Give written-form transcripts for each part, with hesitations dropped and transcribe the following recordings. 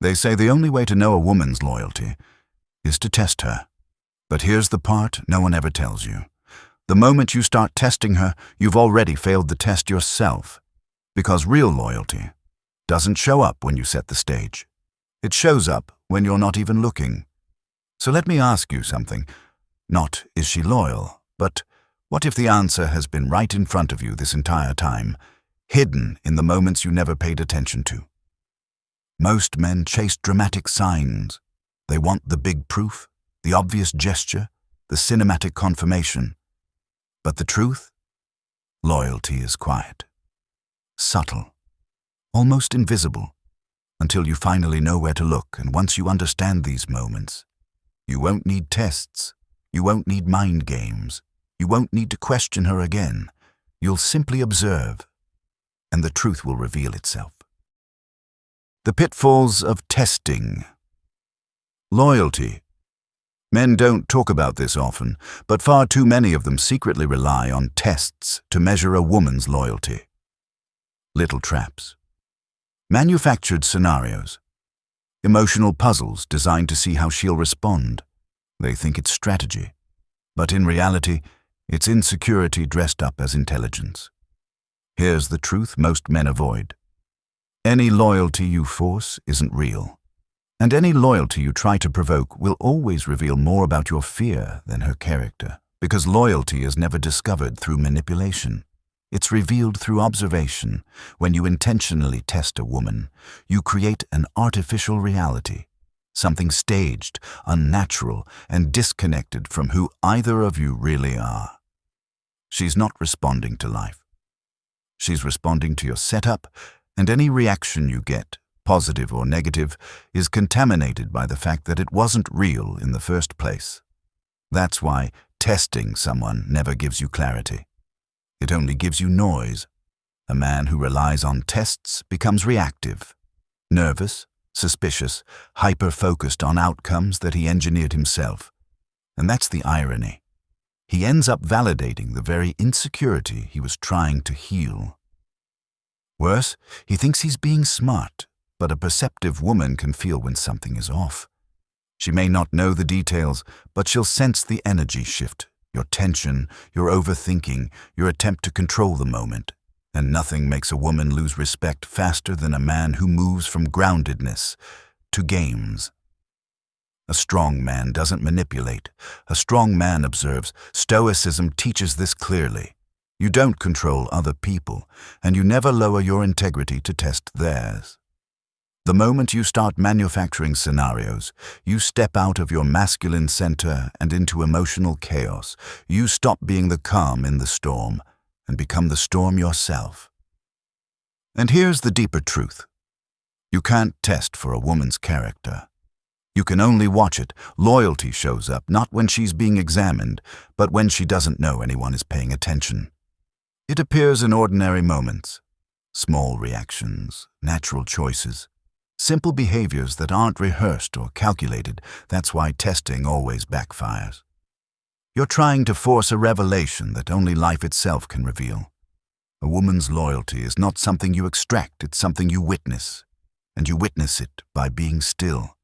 They say the only way to know a woman's loyalty is to test her. But here's the part no one ever tells you. The moment you start testing her, you've already failed the test yourself. Because real loyalty doesn't show up when you set the stage. It shows up when you're not even looking. So let me ask you something. Not, is she loyal, but what if the answer has been right in front of you this entire time, hidden in the moments you never paid attention to? Most men chase dramatic signs. They want the big proof, the obvious gesture, the cinematic confirmation. But the truth? Loyalty is quiet, subtle, almost invisible, until you finally know where to look. And once you understand these moments, you won't need tests. You won't need mind games. You won't need to question her again. You'll simply observe, and the truth will reveal itself. The pitfalls of testing. Loyalty. Men don't talk about this often, but far too many of them secretly rely on tests to measure a woman's loyalty. Little traps. Manufactured scenarios. Emotional puzzles designed to see how she'll respond. They think it's strategy, but in reality, it's insecurity dressed up as intelligence. Here's the truth most men avoid. Any loyalty you force isn't real, and any loyalty you try to provoke will always reveal more about your fear than her character, because loyalty is never discovered through manipulation. It's revealed through observation. When you intentionally test a woman, you create an artificial reality, something staged, unnatural, and disconnected from who either of you really are. She's not responding to life. She's responding to your setup, and any reaction you get, positive or negative, is contaminated by the fact that it wasn't real in the first place. That's why testing someone never gives you clarity. It only gives you noise. A man who relies on tests becomes reactive, nervous, suspicious, hyper-focused on outcomes that he engineered himself. And that's the irony. He ends up validating the very insecurity he was trying to heal. Worse, he thinks he's being smart, but a perceptive woman can feel when something is off. She may not know the details, but she'll sense the energy shift, your tension, your overthinking, your attempt to control the moment. And nothing makes a woman lose respect faster than a man who moves from groundedness to games. A strong man doesn't manipulate. A strong man observes. Stoicism teaches this clearly. You don't control other people, and you never lower your integrity to test theirs. The moment you start manufacturing scenarios, you step out of your masculine center and into emotional chaos. You stop being the calm in the storm and become the storm yourself. And here's the deeper truth. You can't test for a woman's character. You can only watch it. Loyalty shows up not when she's being examined, but when she doesn't know anyone is paying attention. It appears in ordinary moments, small reactions, natural choices, simple behaviors that aren't rehearsed or calculated. That's why testing always backfires. You're trying to force a revelation that only life itself can reveal. A woman's loyalty is not something you extract, it's something you witness. And you witness it by being still,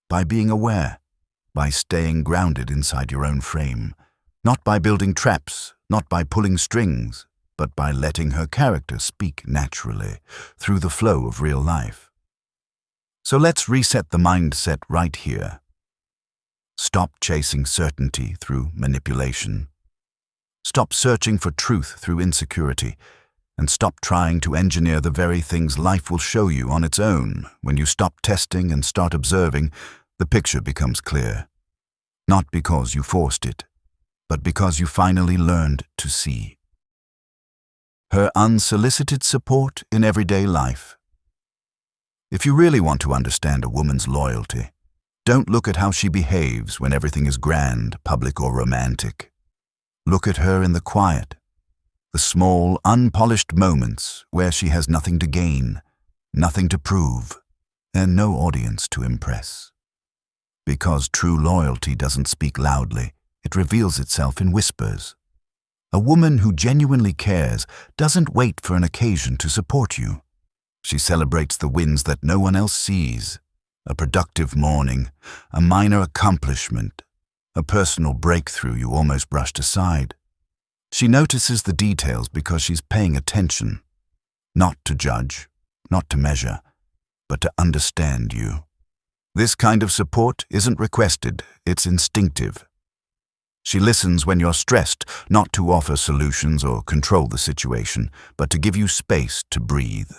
by being aware, by staying grounded inside your own frame, not by building traps, not by pulling strings, but by letting her character speak naturally through the flow of real life. So let's reset the mindset right here. Stop chasing certainty through manipulation. Stop searching for truth through insecurity, and stop trying to engineer the very things life will show you on its own. When you stop testing and start observing, the picture becomes clear. Not because you forced it, but because you finally learned to see. Her unsolicited support in everyday life. If you really want to understand a woman's loyalty, don't look at how she behaves when everything is grand, public, or romantic. Look at her in the quiet, the small, unpolished moments where she has nothing to gain, nothing to prove, and no audience to impress. Because true loyalty doesn't speak loudly, it reveals itself in whispers. A woman who genuinely cares doesn't wait for an occasion to support you. She celebrates the wins that no one else sees. a productive morning, a minor accomplishment, a personal breakthrough you almost brushed aside. She notices the details because she's paying attention, not to judge, not to measure, but to understand you. This kind of support isn't requested, it's instinctive. She listens when you're stressed, not to offer solutions or control the situation, but to give you space to breathe.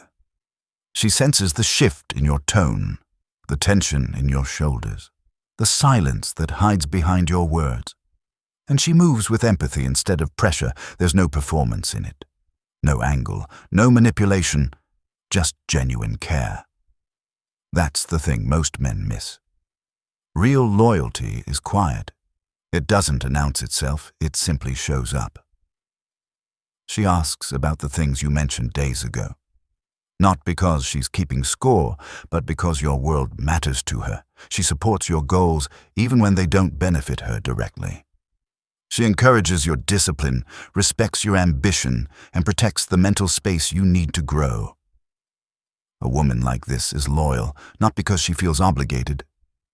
She senses the shift in your tone, the tension in your shoulders, the silence that hides behind your words. And she moves with empathy instead of pressure. There's no performance in it, no angle, no manipulation, just genuine care. That's the thing most men miss. Real loyalty is quiet. It doesn't announce itself, it simply shows up. She asks about the things you mentioned days ago. Not because she's keeping score, but because your world matters to her. She supports your goals even when they don't benefit her directly. She encourages your discipline, respects your ambition, and protects the mental space you need to grow. A woman like this is loyal, not because she feels obligated,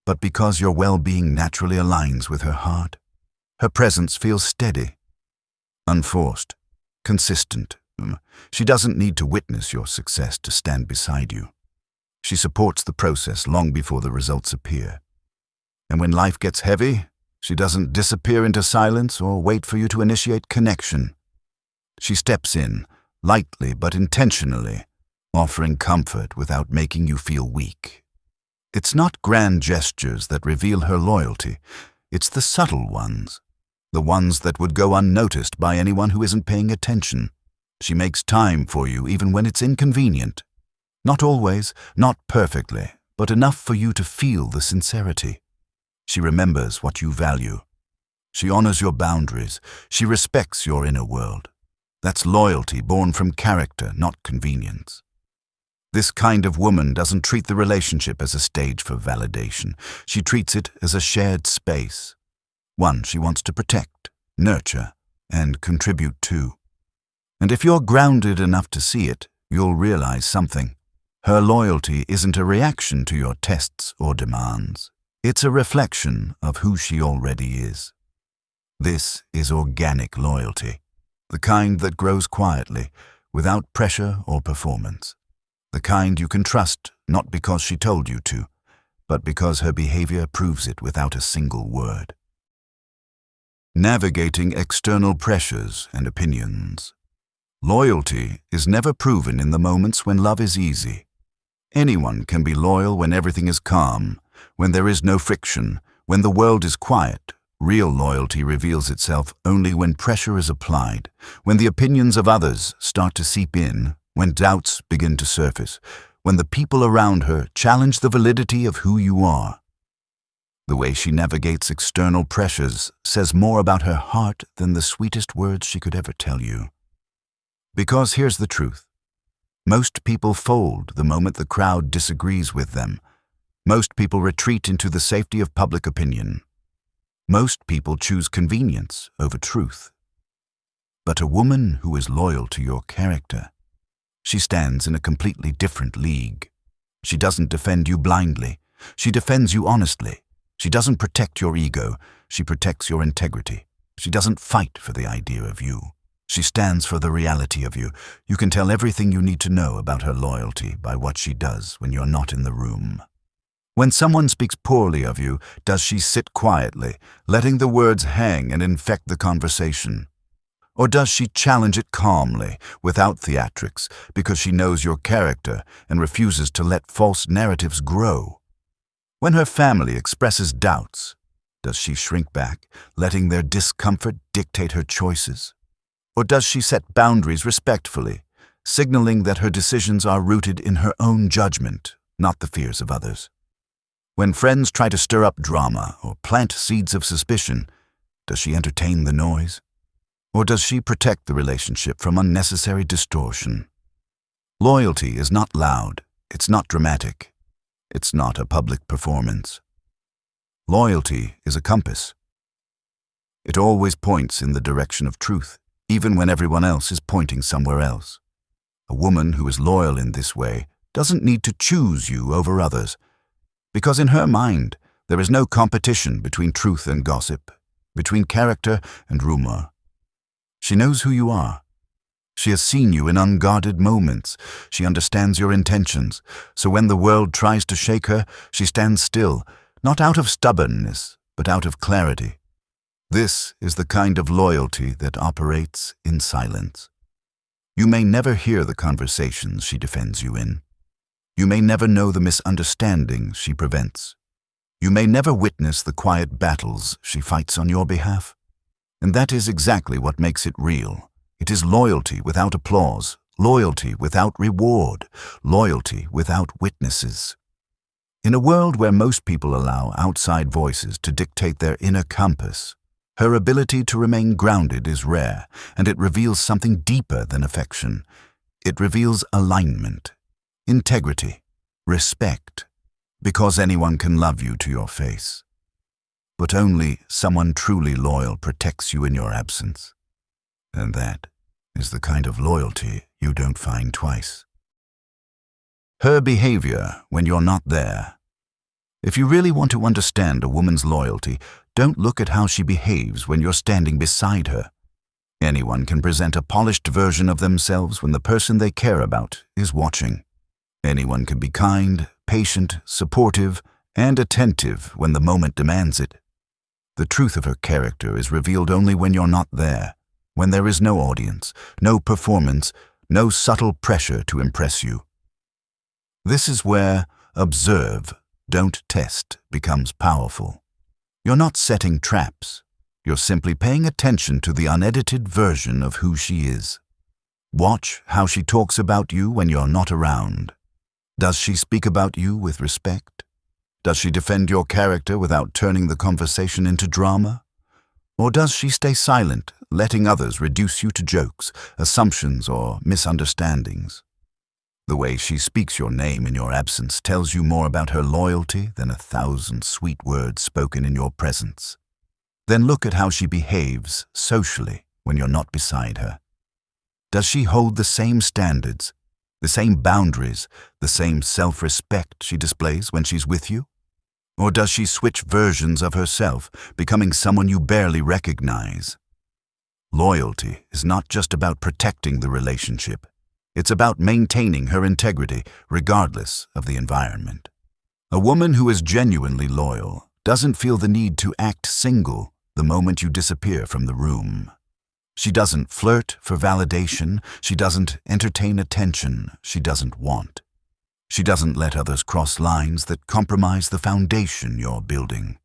but because your well-being naturally aligns with her heart. Her presence feels steady, unforced, consistent. She doesn't need to witness your success to stand beside you. She supports the process long before the results appear. And when life gets heavy, she doesn't disappear into silence or wait for you to initiate connection. She steps in, lightly but intentionally, offering comfort without making you feel weak. It's not grand gestures that reveal her loyalty. It's the subtle ones, the ones that would go unnoticed by anyone who isn't paying attention. She makes time for you even when it's inconvenient. Not always, not perfectly, but enough for you to feel the sincerity. She remembers what you value. She honors your boundaries. She respects your inner world. That's loyalty born from character, not convenience. This kind of woman doesn't treat the relationship as a stage for validation. She treats it as a shared space, one she wants to protect, nurture, and contribute to. And if you're grounded enough to see it, you'll realize something. Her loyalty isn't a reaction to your tests or demands. It's a reflection of who she already is. This is organic loyalty, the kind that grows quietly, without pressure or performance. The kind you can trust, not because she told you to, but because her behavior proves it without a single word. Navigating external pressures and opinions. Loyalty is never proven in the moments when love is easy. Anyone can be loyal when everything is calm, when there is no friction, when the world is quiet. Real loyalty reveals itself only when pressure is applied, when the opinions of others start to seep in, when doubts begin to surface, when the people around her challenge the validity of who you are. The way she navigates external pressures says more about her heart than the sweetest words she could ever tell you. Because here's the truth. Most people fold the moment the crowd disagrees with them. Most people retreat into the safety of public opinion. Most people choose convenience over truth. But a woman who is loyal to your character, she stands in a completely different league. She doesn't defend you blindly. She defends you honestly. She doesn't protect your ego. She protects your integrity. She doesn't fight for the idea of you. She stands for the reality of you. You can tell everything you need to know about her loyalty by what she does when you're not in the room. When someone speaks poorly of you, does she sit quietly, letting the words hang and infect the conversation? Or does she challenge it calmly, without theatrics, because she knows your character and refuses to let false narratives grow? When her family expresses doubts, does she shrink back, letting their discomfort dictate her choices? Or does she set boundaries respectfully, signaling that her decisions are rooted in her own judgment, not the fears of others? When friends try to stir up drama or plant seeds of suspicion, does she entertain the noise? Or does she protect the relationship from unnecessary distortion? Loyalty is not loud, it's not dramatic, it's not a public performance. Loyalty is a compass. It always points in the direction of truth, even when everyone else is pointing somewhere else. A woman who is loyal in this way doesn't need to choose you over others, Because in her mind, there is no competition between truth and gossip, between character and rumor. She knows who you are. She has seen you in unguarded moments. She understands your intentions. So when the world tries to shake her, she stands still, not out of stubbornness, but out of clarity. This is the kind of loyalty that operates in silence. You may never hear the conversations she defends you in. You may never know the misunderstandings she prevents. You may never witness the quiet battles she fights on your behalf. And that is exactly what makes it real. It is loyalty without applause, loyalty without reward, loyalty without witnesses. In a world where most people allow outside voices to dictate their inner compass, her ability to remain grounded is rare, and it reveals something deeper than affection. It reveals alignment, integrity, respect, because anyone can love you to your face. But only someone truly loyal protects you in your absence. And that is the kind of loyalty you don't find twice. Her behavior when you're not there. If you really want to understand a woman's loyalty, don't look at how she behaves when you're standing beside her. Anyone can present a polished version of themselves when the person they care about is watching. Anyone can be kind, patient, supportive, and attentive when the moment demands it. The truth of her character is revealed only when you're not there, when there is no audience, no performance, no subtle pressure to impress you. This is where observe, don't test becomes powerful. You're not setting traps. You're simply paying attention to the unedited version of who she is. Watch how she talks about you when you're not around. Does she speak about you with respect? Does she defend your character without turning the conversation into drama? Or does she stay silent, letting others reduce you to jokes, assumptions, or misunderstandings? The way she speaks your name in your absence tells you more about her loyalty than 1,000 sweet words spoken in your presence. Then look at how she behaves socially when you're not beside her. Does she hold the same standards, the same boundaries, the same self-respect she displays when she's with you? Or does she switch versions of herself, becoming someone you barely recognize? Loyalty is not just about protecting the relationship. It's about maintaining her integrity, regardless of the environment. A woman who is genuinely loyal doesn't feel the need to act single the moment you disappear from the room. She doesn't flirt for validation. She doesn't entertain attention she doesn't want. She doesn't let others cross lines that compromise the foundation you're building.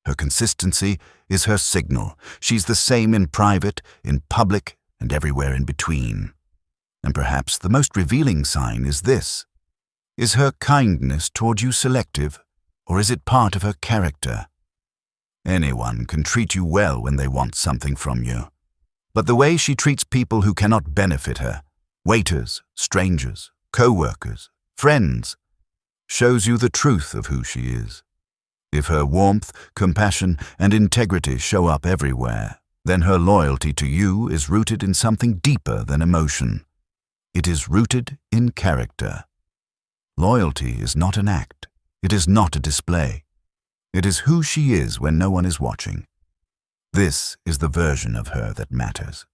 Her consistency is her signal. She's the same in private, in public, and everywhere in between. And perhaps the most revealing sign is this. Is her kindness toward you selective, or is it part of her character? Anyone can treat you well when they want something from you. But the way she treats people who cannot benefit her, waiters, strangers, co-workers, friends, shows you the truth of who she is. If her warmth, compassion, and integrity show up everywhere, then her loyalty to you is rooted in something deeper than emotion. It is rooted in character. Loyalty is not an act. It is not a display. It is who she is when no one is watching. This is the version of her that matters.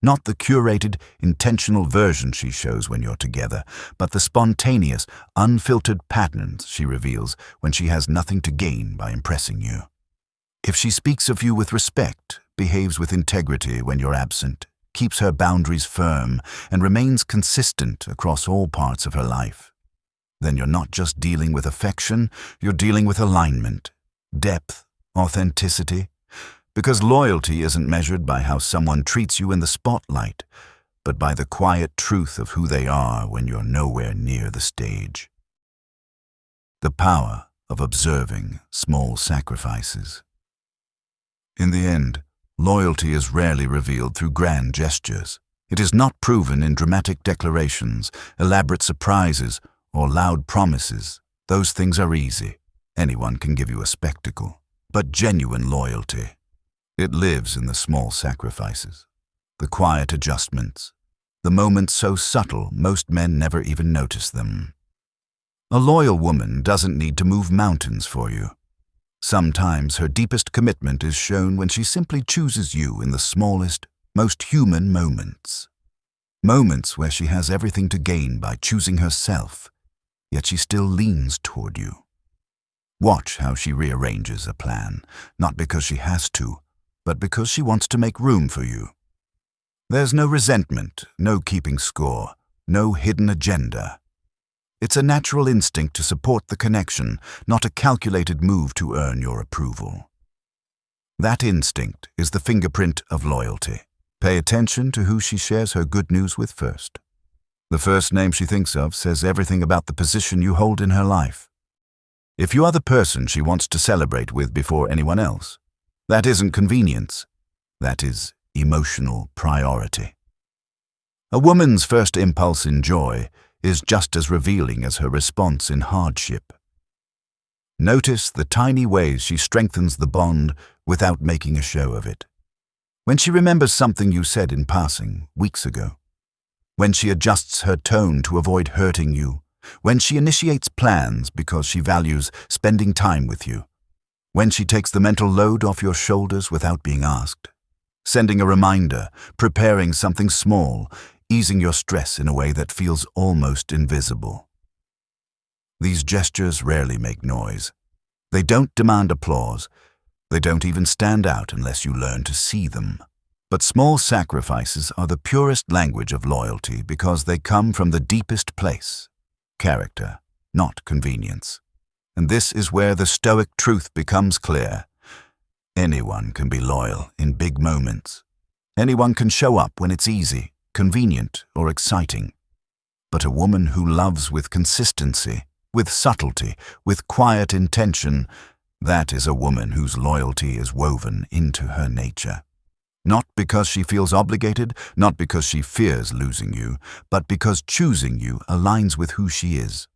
Not the curated, intentional version she shows when you're together, but the spontaneous, unfiltered patterns she reveals when she has nothing to gain by impressing you. If she speaks of you with respect, behaves with integrity when you're absent, keeps her boundaries firm, and remains consistent across all parts of her life, then you're not just dealing with affection, you're dealing with alignment, depth, authenticity, because loyalty isn't measured by how someone treats you in the spotlight, but by the quiet truth of who they are when you're nowhere near the stage. The power of observing small sacrifices. In the end, loyalty is rarely revealed through grand gestures. It is not proven in dramatic declarations, elaborate surprises, or loud promises. Those things are easy. Anyone can give you a spectacle. But genuine loyalty, it lives in the small sacrifices, the quiet adjustments, the moments so subtle most men never even notice them. A loyal woman doesn't need to move mountains for you. Sometimes her deepest commitment is shown when she simply chooses you in the smallest, most human moments. Moments where she has everything to gain by choosing herself, yet she still leans toward you. Watch how she rearranges a plan, not because she has to, but because she wants to make room for you. There's no resentment, no keeping score, no hidden agenda. It's a natural instinct to support the connection, not a calculated move to earn your approval. That instinct is the fingerprint of loyalty. Pay attention to who she shares her good news with first. The first name she thinks of says everything about the position you hold in her life. If you are the person she wants to celebrate with before anyone else, that isn't convenience. That is emotional priority. A woman's first impulse in joy is just as revealing as her response in hardship. Notice the tiny ways she strengthens the bond without making a show of it. When she remembers something you said in passing weeks ago. When she adjusts her tone to avoid hurting you. When she initiates plans because she values spending time with you. When she takes the mental load off your shoulders without being asked. Sending a reminder, preparing something small, easing your stress in a way that feels almost invisible. These gestures rarely make noise. They don't demand applause. They don't even stand out unless you learn to see them. But small sacrifices are the purest language of loyalty because they come from the deepest place, character, not convenience. And this is where the Stoic truth becomes clear. Anyone can be loyal in big moments. Anyone can show up when it's easy, convenient, or exciting. But a woman who loves with consistency, with subtlety, with quiet intention, that is a woman whose loyalty is woven into her nature. Not because she feels obligated, not because she fears losing you, but because choosing you aligns with who she is.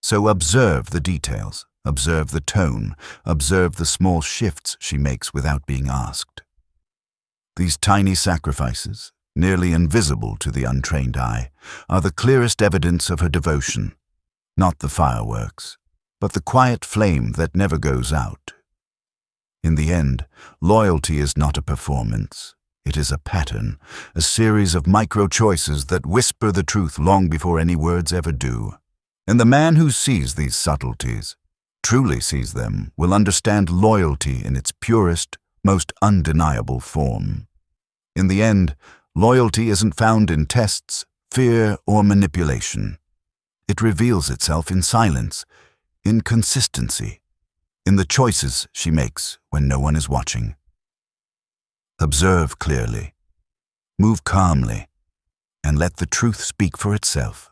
So observe the details, observe the tone, observe the small shifts she makes without being asked. These tiny sacrifices, nearly invisible to the untrained eye, are the clearest evidence of her devotion, not the fireworks, but the quiet flame that never goes out. In the end, loyalty is not a performance. It is a pattern, a series of micro-choices that whisper the truth long before any words ever do. And the man who sees these subtleties, truly sees them, will understand loyalty in its purest, most undeniable form. In the end, loyalty isn't found in tests, fear, or manipulation. It reveals itself in silence, in consistency, in the choices she makes when no one is watching. Observe clearly, move calmly, and let the truth speak for itself.